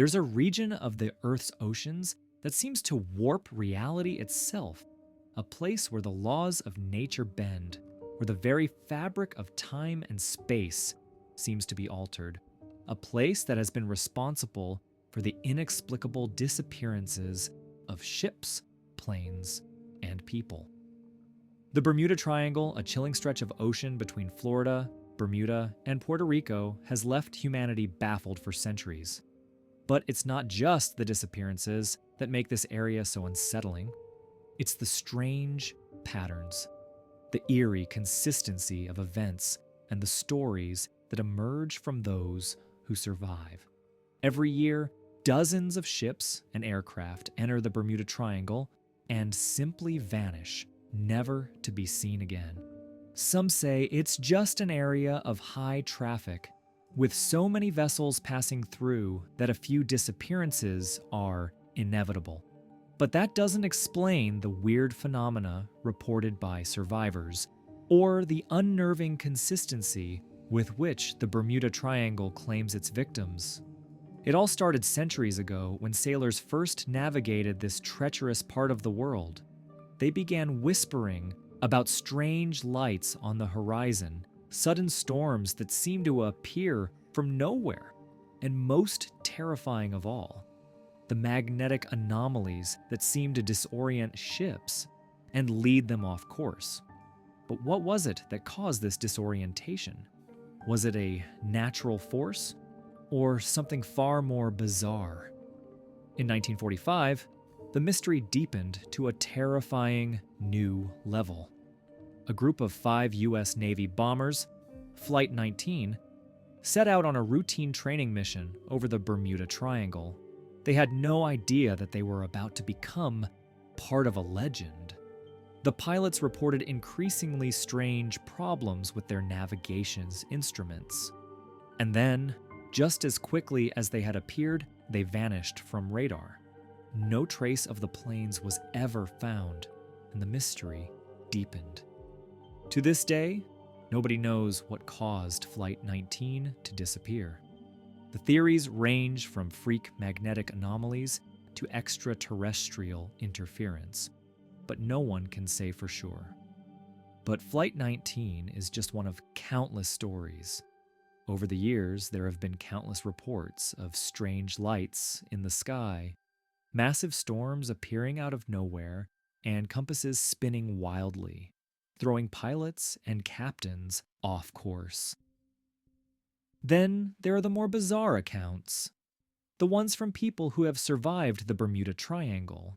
There's a region of the Earth's oceans that seems to warp reality itself, a place where the laws of nature bend, where the very fabric of time and space seems to be altered, a place that has been responsible for the inexplicable disappearances of ships, planes, and people. The Bermuda Triangle, a chilling stretch of ocean between Florida, Bermuda, and Puerto Rico, has left humanity baffled for centuries. But it's not just the disappearances that make this area so unsettling. It's the strange patterns, the eerie consistency of events, and the stories that emerge from those who survive. Every year, dozens of ships and aircraft enter the Bermuda Triangle and simply vanish, never to be seen again. Some say it's just an area of high traffic, with so many vessels passing through that a few disappearances are inevitable. But that doesn't explain the weird phenomena reported by survivors, or the unnerving consistency with which the Bermuda Triangle claims its victims. It all started centuries ago when sailors first navigated this treacherous part of the world. They began whispering about strange lights on the horizon, sudden storms that seemed to appear from nowhere, and most terrifying of all, the magnetic anomalies that seemed to disorient ships and lead them off course. But what was it that caused this disorientation? Was it a natural force or something far more bizarre? In 1945, the mystery deepened to a terrifying new level. A group of 5 U.S. Navy bombers, Flight 19, set out on a routine training mission over the Bermuda Triangle. They had no idea that they were about to become part of a legend. The pilots reported increasingly strange problems with their navigation's instruments. And then, just as quickly as they had appeared, they vanished from radar. No trace of the planes was ever found, and the mystery deepened. To this day, nobody knows what caused Flight 19 to disappear. The theories range from freak magnetic anomalies to extraterrestrial interference, but no one can say for sure. But Flight 19 is just one of countless stories. Over the years, there have been countless reports of strange lights in the sky, massive storms appearing out of nowhere, and compasses spinning wildly, throwing pilots and captains off course. Then there are the more bizarre accounts, the ones from people who have survived the Bermuda Triangle.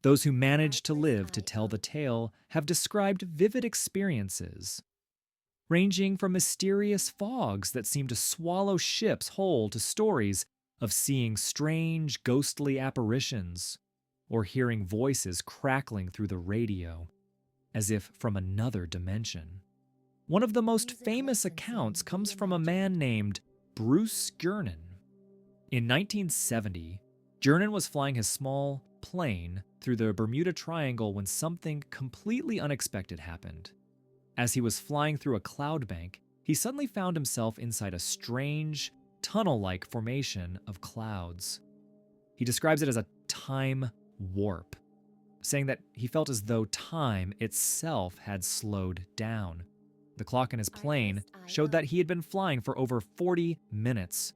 Those who managed to live to tell the tale have described vivid experiences, ranging from mysterious fogs that seem to swallow ships whole to stories of seeing strange, ghostly apparitions, or hearing voices crackling through the radio, as if from another dimension. One of the most famous accounts comes from a man named Bruce Jernan. In 1970, Jernan was flying his small plane through the Bermuda Triangle when something completely unexpected happened. As he was flying through a cloud bank, he suddenly found himself inside a strange, tunnel-like formation of clouds. He describes it as a time warp, saying that he felt as though time itself had slowed down. The clock in his plane showed that he had been flying for over 40 minutes.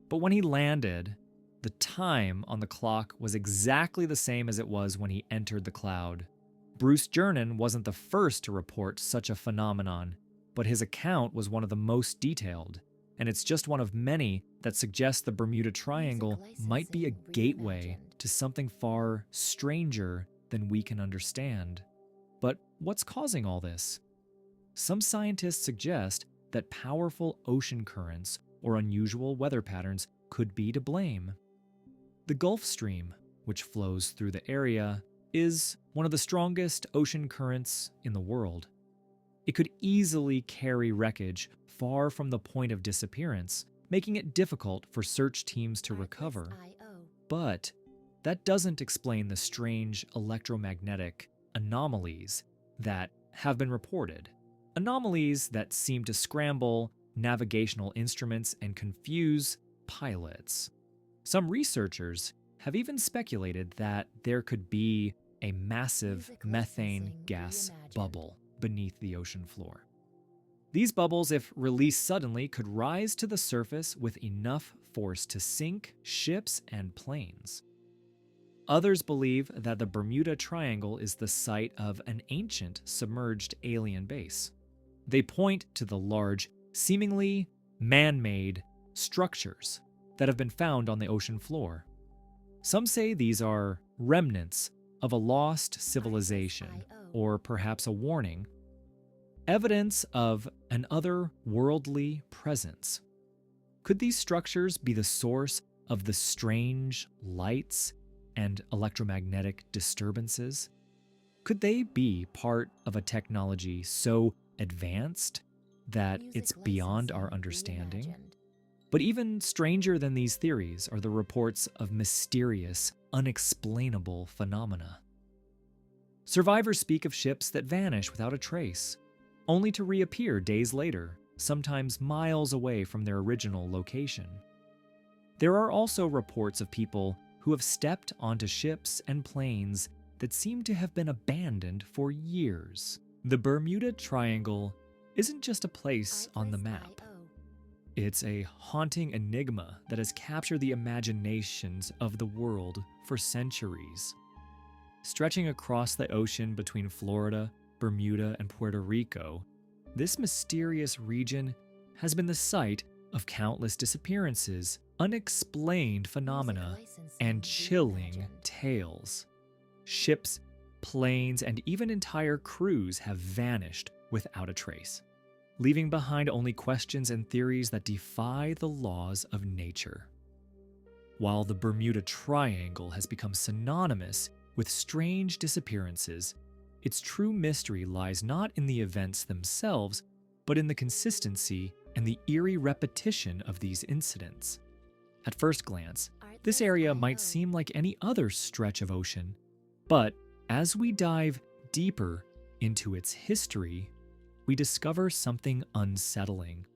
But when he landed, the time on the clock was exactly the same as it was when he entered the cloud. Bruce Jernan wasn't the first to report such a phenomenon, but his account was one of the most detailed, and it's just one of many that suggests the Bermuda Triangle might be a gateway to something far stranger than we can understand. But what's causing all this? Some scientists suggest that powerful ocean currents or unusual weather patterns could be to blame. The Gulf Stream, which flows through the area, is one of the strongest ocean currents in the world. It could easily carry wreckage far from the point of disappearance, making it difficult for search teams to recover. But that doesn't explain the strange electromagnetic anomalies that have been reported. Anomalies that seem to scramble navigational instruments and confuse pilots. Some researchers have even speculated that there could be a massive methane gas bubble beneath the ocean floor. These bubbles, if released suddenly, could rise to the surface with enough force to sink ships and planes. Others believe that the Bermuda Triangle is the site of an ancient submerged alien base. They point to the large, seemingly man-made structures that have been found on the ocean floor. Some say these are remnants of a lost civilization, or perhaps a warning, evidence of an otherworldly presence. Could these structures be the source of the strange lights and electromagnetic disturbances? Could they be part of a technology so advanced that it's beyond our understanding? But even stranger than these theories are the reports of mysterious, unexplainable phenomena. Survivors speak of ships that vanish without a trace, only to reappear days later, sometimes miles away from their original location. There are also reports of people who have stepped onto ships and planes that seem to have been abandoned for years. The Bermuda Triangle isn't just a place on the map. It's a haunting enigma that has captured the imaginations of the world for centuries. Stretching across the ocean between Florida, Bermuda, and Puerto Rico, this mysterious region has been the site of countless disappearances, unexplained phenomena, and chilling tales. Ships, planes, and even entire crews have vanished without a trace, leaving behind only questions and theories that defy the laws of nature. While the Bermuda Triangle has become synonymous with strange disappearances, its true mystery lies not in the events themselves, but in the consistency and the eerie repetition of these incidents. At first glance, this area might seem like any other stretch of ocean, but as we dive deeper into its history, we discover something unsettling.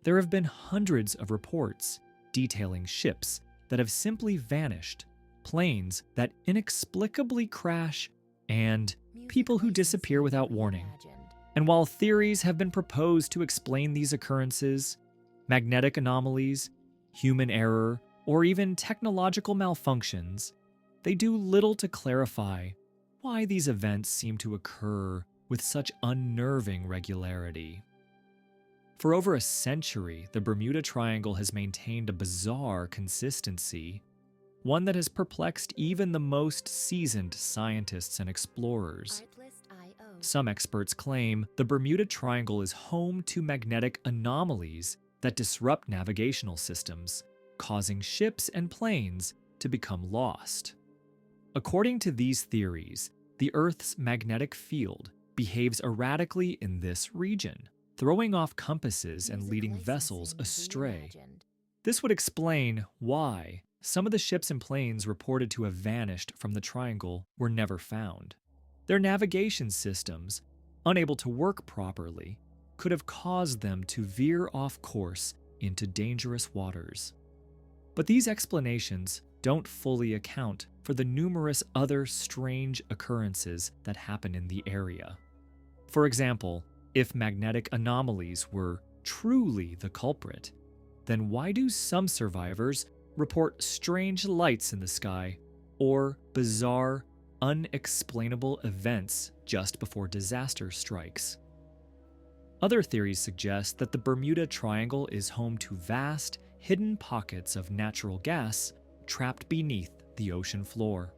There have been hundreds of reports detailing ships that have simply vanished, planes that inexplicably crash, and people who disappear without warning. And while theories have been proposed to explain these occurrences, magnetic anomalies, human error, or even technological malfunctions, they do little to clarify why these events seem to occur with such unnerving regularity. For over a century, the Bermuda Triangle has maintained a bizarre consistency, one that has perplexed even the most seasoned scientists and explorers. Some experts claim the Bermuda Triangle is home to magnetic anomalies that disrupt navigational systems, causing ships and planes to become lost. According to these theories, the Earth's magnetic field behaves erratically in this region, throwing off compasses and leading vessels astray. This would explain why some of the ships and planes reported to have vanished from the triangle were never found. Their navigation systems, unable to work properly, could have caused them to veer off course into dangerous waters. But these explanations don't fully account for the numerous other strange occurrences that happen in the area. For example, if magnetic anomalies were truly the culprit, then why do some survivors report strange lights in the sky or bizarre, unexplainable events just before disaster strikes? Other theories suggest that the Bermuda Triangle is home to vast, hidden pockets of natural gas trapped beneath the ocean floor.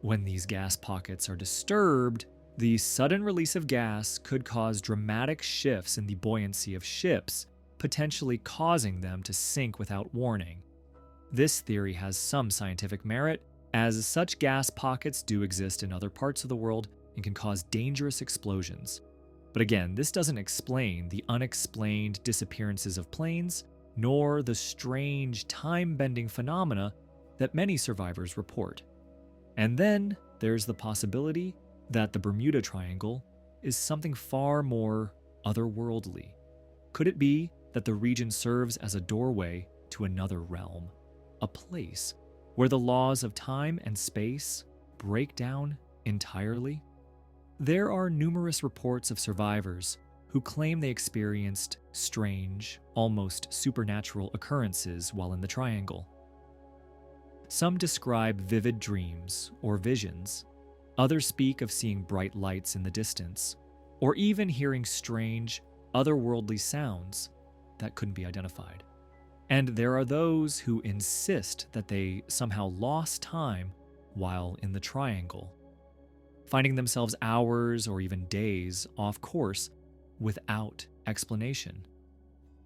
When these gas pockets are disturbed, the sudden release of gas could cause dramatic shifts in the buoyancy of ships, potentially causing them to sink without warning. This theory has some scientific merit, as such gas pockets do exist in other parts of the world and can cause dangerous explosions. But again, this doesn't explain the unexplained disappearances of planes, nor the strange time-bending phenomena that many survivors report. And then there's the possibility that the Bermuda Triangle is something far more otherworldly. Could it be that the region serves as a doorway to another realm? a place where the laws of time and space break down entirely? There are numerous reports of survivors who claim they experienced strange, almost supernatural occurrences while in the triangle. Some describe vivid dreams or visions. Others speak of seeing bright lights in the distance, or even hearing strange, otherworldly sounds that couldn't be identified. And there are those who insist that they somehow lost time while in the triangle, finding themselves hours or even days off course without explanation.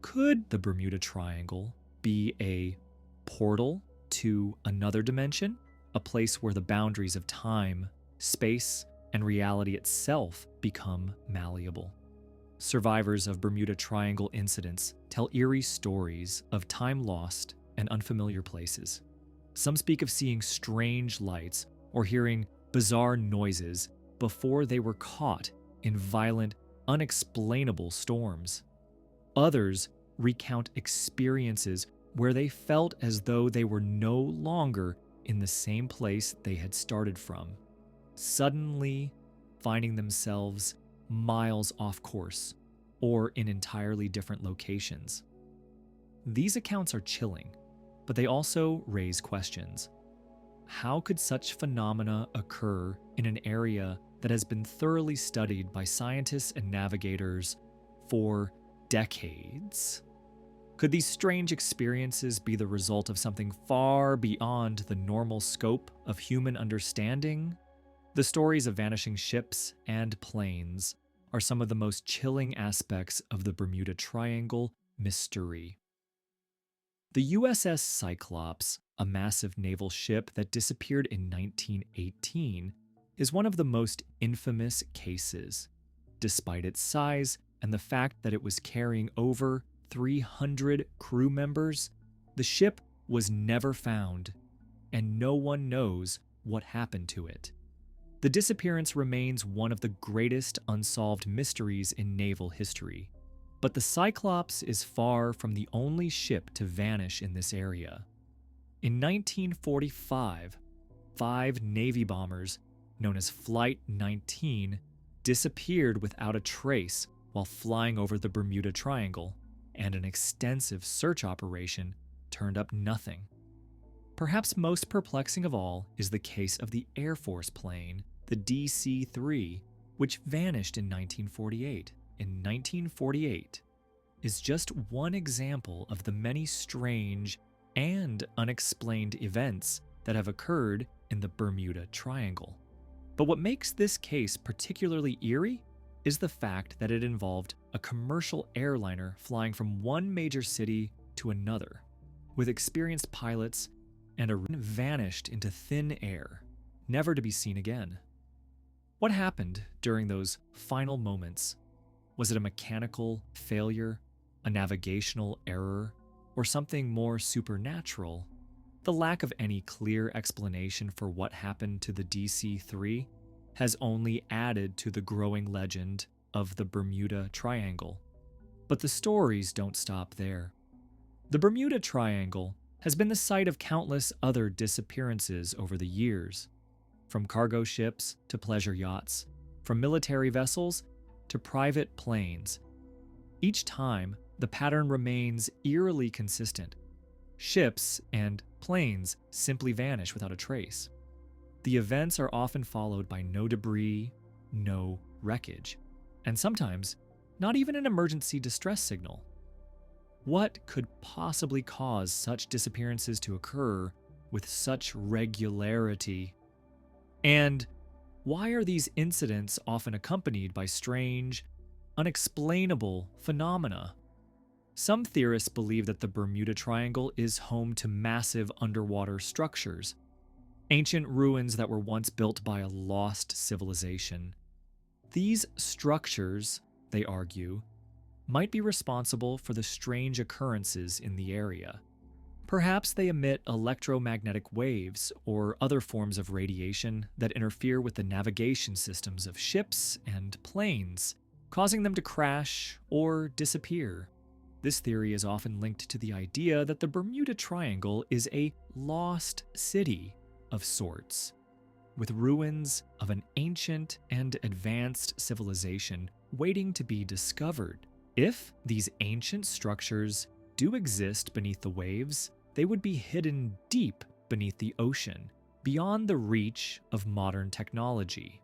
Could the Bermuda Triangle be a portal to another dimension, a place where the boundaries of time, space, and reality itself become malleable? Survivors of Bermuda Triangle incidents tell eerie stories of time lost and unfamiliar places. Some speak of seeing strange lights or hearing bizarre noises before they were caught in violent, unexplainable storms. Others recount experiences where they felt as though they were no longer in the same place they had started from, suddenly finding themselves miles off course or in entirely different locations. These accounts are chilling, but they also raise questions. How could such phenomena occur in an area that has been thoroughly studied by scientists and navigators for decades? Could these strange experiences be the result of something far beyond the normal scope of human understanding? The stories of vanishing ships and planes are some of the most chilling aspects of the Bermuda Triangle mystery. The USS Cyclops, a massive naval ship that disappeared in 1918, is one of the most infamous cases. Despite its size and the fact that it was carrying over 300 crew members, the ship was never found, and no one knows what happened to it. The disappearance remains one of the greatest unsolved mysteries in naval history. But the Cyclops is far from the only ship to vanish in this area. In 1945, 5 Navy bombers, known as Flight 19, disappeared without a trace while flying over the Bermuda Triangle, and an extensive search operation turned up nothing. Perhaps most perplexing of all is the case of the Air Force plane, the DC-3, which vanished in 1948. In 1948 is just one example of the many strange and unexplained events that have occurred in the Bermuda Triangle. But what makes this case particularly eerie is the fact that it involved a commercial airliner flying from one major city to another, with experienced pilots, and vanished into thin air, never to be seen again. What happened during those final moments? Was it a mechanical failure, a navigational error, or something more supernatural? The lack of any clear explanation for what happened to the DC-3 has only added to the growing legend of the Bermuda Triangle. But the stories don't stop there. The Bermuda Triangle has been the site of countless other disappearances over the years, from cargo ships to pleasure yachts, from military vessels to private planes. Each time, the pattern remains eerily consistent. Ships and planes simply vanish without a trace. The events are often followed by no debris, no wreckage, and sometimes not even an emergency distress signal. What could possibly cause such disappearances to occur with such regularity? And why are these incidents often accompanied by strange, unexplainable phenomena? Some theorists believe that the Bermuda Triangle is home to massive underwater structures, ancient ruins that were once built by a lost civilization. These structures, they argue, might be responsible for the strange occurrences in the area. Perhaps they emit electromagnetic waves or other forms of radiation that interfere with the navigation systems of ships and planes, causing them to crash or disappear. This theory is often linked to the idea that the Bermuda Triangle is a lost city of sorts, with ruins of an ancient and advanced civilization waiting to be discovered. If these ancient structures do exist beneath the waves, they would be hidden deep beneath the ocean, beyond the reach of modern technology.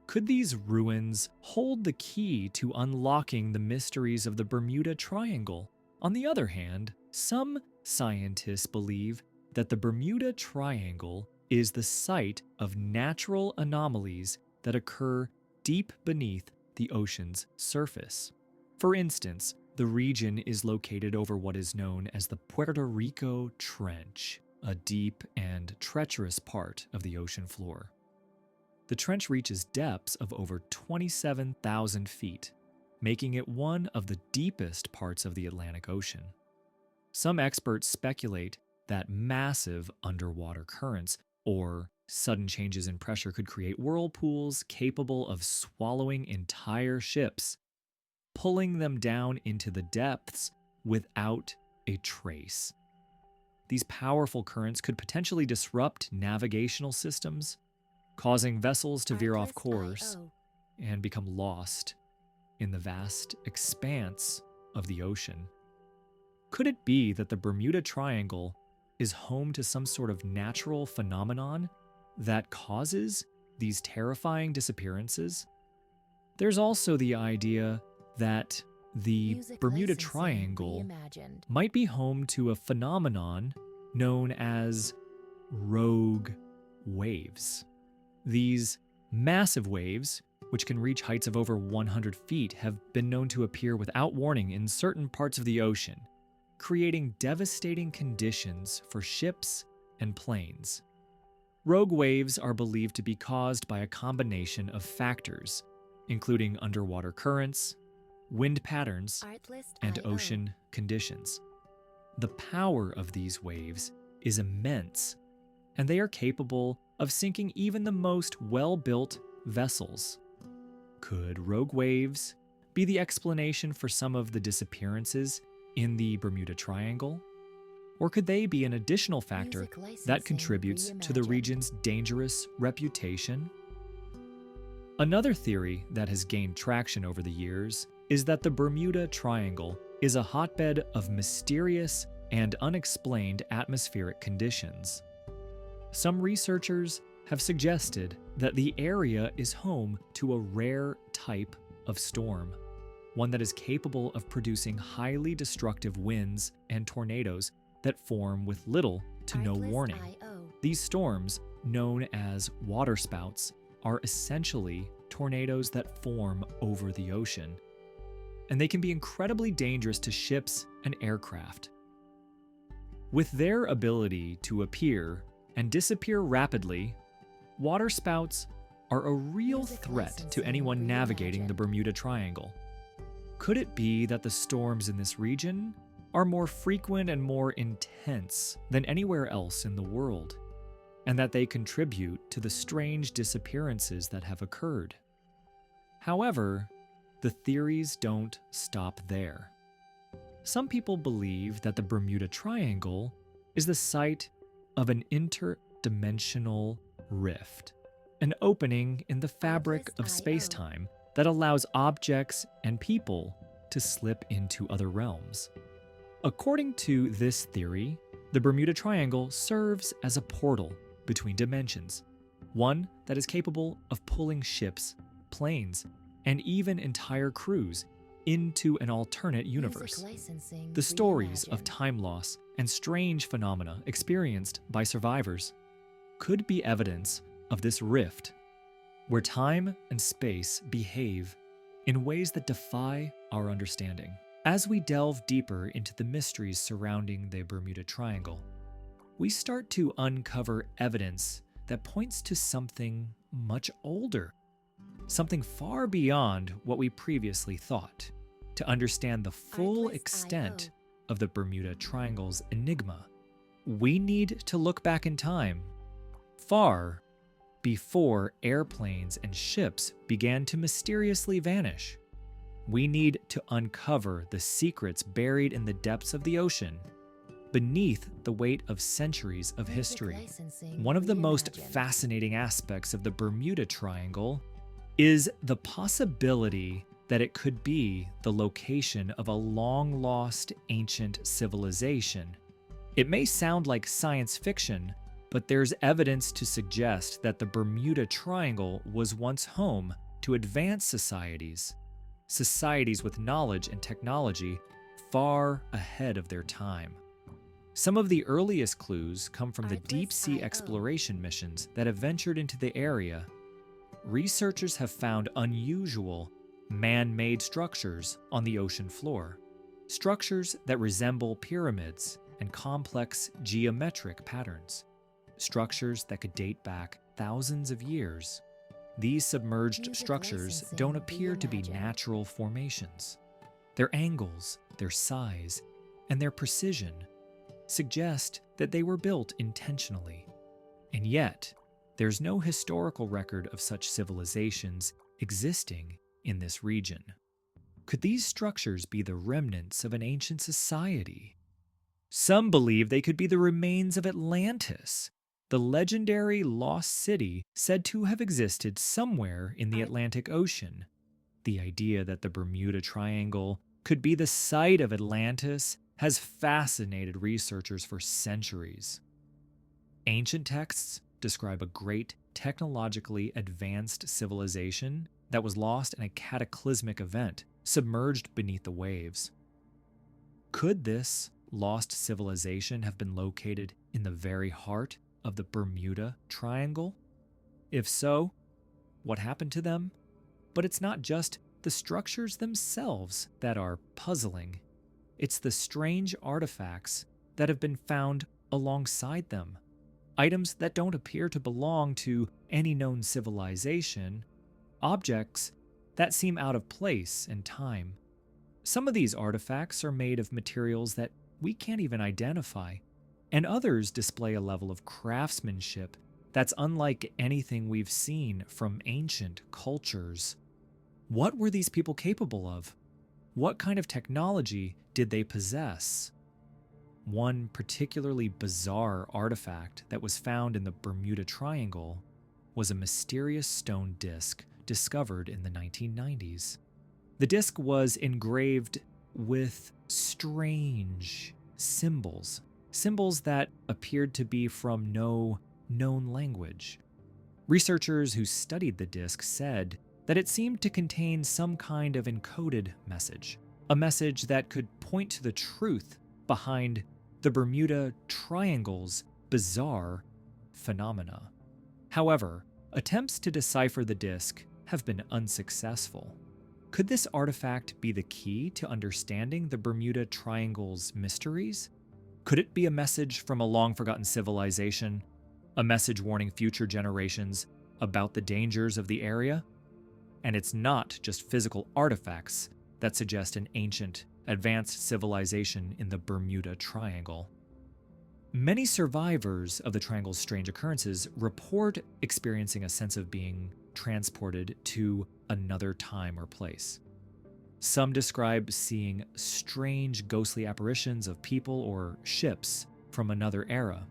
Could these ruins hold the key to unlocking the mysteries of the Bermuda Triangle? On the other hand, some scientists believe that the Bermuda Triangle is the site of natural anomalies that occur deep beneath the ocean's surface. For instance, the region is located over what is known as the Puerto Rico Trench, a deep and treacherous part of the ocean floor. The trench reaches depths of over 27,000 feet, making it one of the deepest parts of the Atlantic Ocean. Some experts speculate that massive underwater currents or sudden changes in pressure could create whirlpools capable of swallowing entire ships, pulling them down into the depths without a trace. These powerful currents could potentially disrupt navigational systems, causing vessels to veer off course and become lost in the vast expanse of the ocean. Could it be that the Bermuda Triangle is home to some sort of natural phenomenon that causes these terrifying disappearances? There's also the idea that the Bermuda Triangle might be home to a phenomenon known as rogue waves. These massive waves, which can reach heights of over 100 feet, have been known to appear without warning in certain parts of the ocean, creating devastating conditions for ships and planes. Rogue waves are believed to be caused by a combination of factors, including underwater currents, wind patterns, and ocean conditions. The power of these waves is immense, and they are capable of sinking even the most well-built vessels. Could rogue waves be the explanation for some of the disappearances in the Bermuda Triangle? Or could they be an additional factor that contributes to the region's dangerous reputation? Another theory that has gained traction over the years is that the Bermuda Triangle is a hotbed of mysterious and unexplained atmospheric conditions. Some researchers have suggested that the area is home to a rare type of storm, one that is capable of producing highly destructive winds and tornadoes that form with little to no warning. These storms, known as waterspouts, are essentially tornadoes that form over the ocean, and they can be incredibly dangerous to ships and aircraft. With their ability to appear and disappear rapidly, waterspouts are a real threat to anyone navigating the Bermuda Triangle. Could it be that the storms in this region are more frequent and more intense than anywhere else in the world, and that they contribute to the strange disappearances that have occurred? However, the theories don't stop there. Some people believe that the Bermuda Triangle is the site of an interdimensional rift, an opening in the fabric of space-time that allows objects and people to slip into other realms. According to this theory, the Bermuda Triangle serves as a portal between dimensions, one that is capable of pulling ships, planes, and even entire crews into an alternate universe. The stories of time loss and strange phenomena experienced by survivors could be evidence of this rift, where time and space behave in ways that defy our understanding. As we delve deeper into the mysteries surrounding the Bermuda Triangle, we start to uncover evidence that points to something much older, something far beyond what we previously thought. To understand the full extent of the Bermuda Triangle's enigma, we need to look back in time, far before airplanes and ships began to mysteriously vanish. We need to uncover the secrets buried in the depths of the ocean, beneath the weight of centuries of history. One of the most fascinating aspects of the Bermuda Triangle is the possibility that it could be the location of a long-lost ancient civilization. It may sound like science fiction, but there's evidence to suggest that the Bermuda Triangle was once home to advanced societies with knowledge and technology far ahead of their time. Some of the earliest clues come from the deep-sea exploration missions that have ventured into the area. Researchers have found unusual, man-made structures on the ocean floor, structures that resemble pyramids and complex geometric patterns, structures that could date back thousands of years. These submerged structures don't appear to be natural formations. Their angles, their size, and their precision suggest that they were built intentionally. And yet, there's no historical record of such civilizations existing in this region. Could these structures be the remnants of an ancient society? Some believe they could be the remains of Atlantis, the legendary lost city said to have existed somewhere in the Atlantic Ocean. The idea that the Bermuda Triangle could be the site of Atlantis has fascinated researchers for centuries. Ancient texts describe a great technologically advanced civilization that was lost in a cataclysmic event, submerged beneath the waves. Could this lost civilization have been located in the very heart of the Bermuda Triangle? If so, what happened to them? But it's not just the structures themselves that are puzzling. It's the strange artifacts that have been found alongside them. Items that don't appear to belong to any known civilization. Objects that seem out of place in time. Some of these artifacts are made of materials that we can't even identify, and others display a level of craftsmanship that's unlike anything we've seen from ancient cultures. What were these people capable of? What kind of technology did they possess? One particularly bizarre artifact that was found in the Bermuda Triangle was a mysterious stone disc discovered in the 1990s. The disc was engraved with strange symbols that appeared to be from no known language. Researchers who studied the disc said that it seemed to contain some kind of encoded message, a message that could point to the truth behind the Bermuda Triangle's bizarre phenomena. However, attempts to decipher the disc have been unsuccessful. Could this artifact be the key to understanding the Bermuda Triangle's mysteries? Could it be a message from a long-forgotten civilization, a message warning future generations about the dangers of the area? And it's not just physical artifacts that suggest an ancient, advanced civilization in the Bermuda Triangle. Many survivors of the Triangle's strange occurrences report experiencing a sense of being transported to another time or place. Some describe seeing strange ghostly apparitions of people or ships from another era.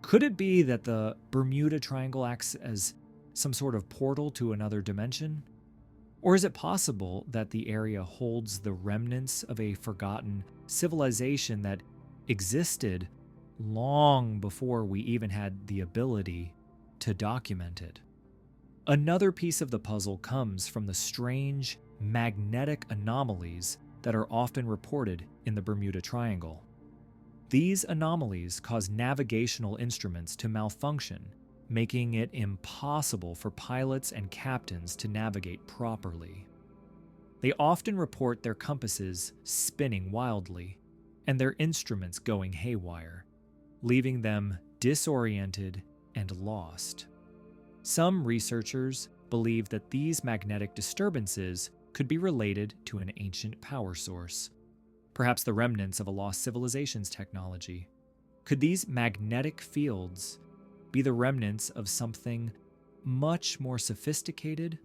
Could it be that the Bermuda Triangle acts as some sort of portal to another dimension? Or is it possible that the area holds the remnants of a forgotten civilization that existed long before we even had the ability to document it? Another piece of the puzzle comes from the strange magnetic anomalies that are often reported in the Bermuda Triangle. These anomalies cause navigational instruments to malfunction, making it impossible for pilots and captains to navigate properly. They often report their compasses spinning wildly and their instruments going haywire, leaving them disoriented and lost. Some researchers believe that these magnetic disturbances could be related to an ancient power source, perhaps the remnants of a lost civilization's technology. Could these magnetic fields be the remnants of something much more sophisticated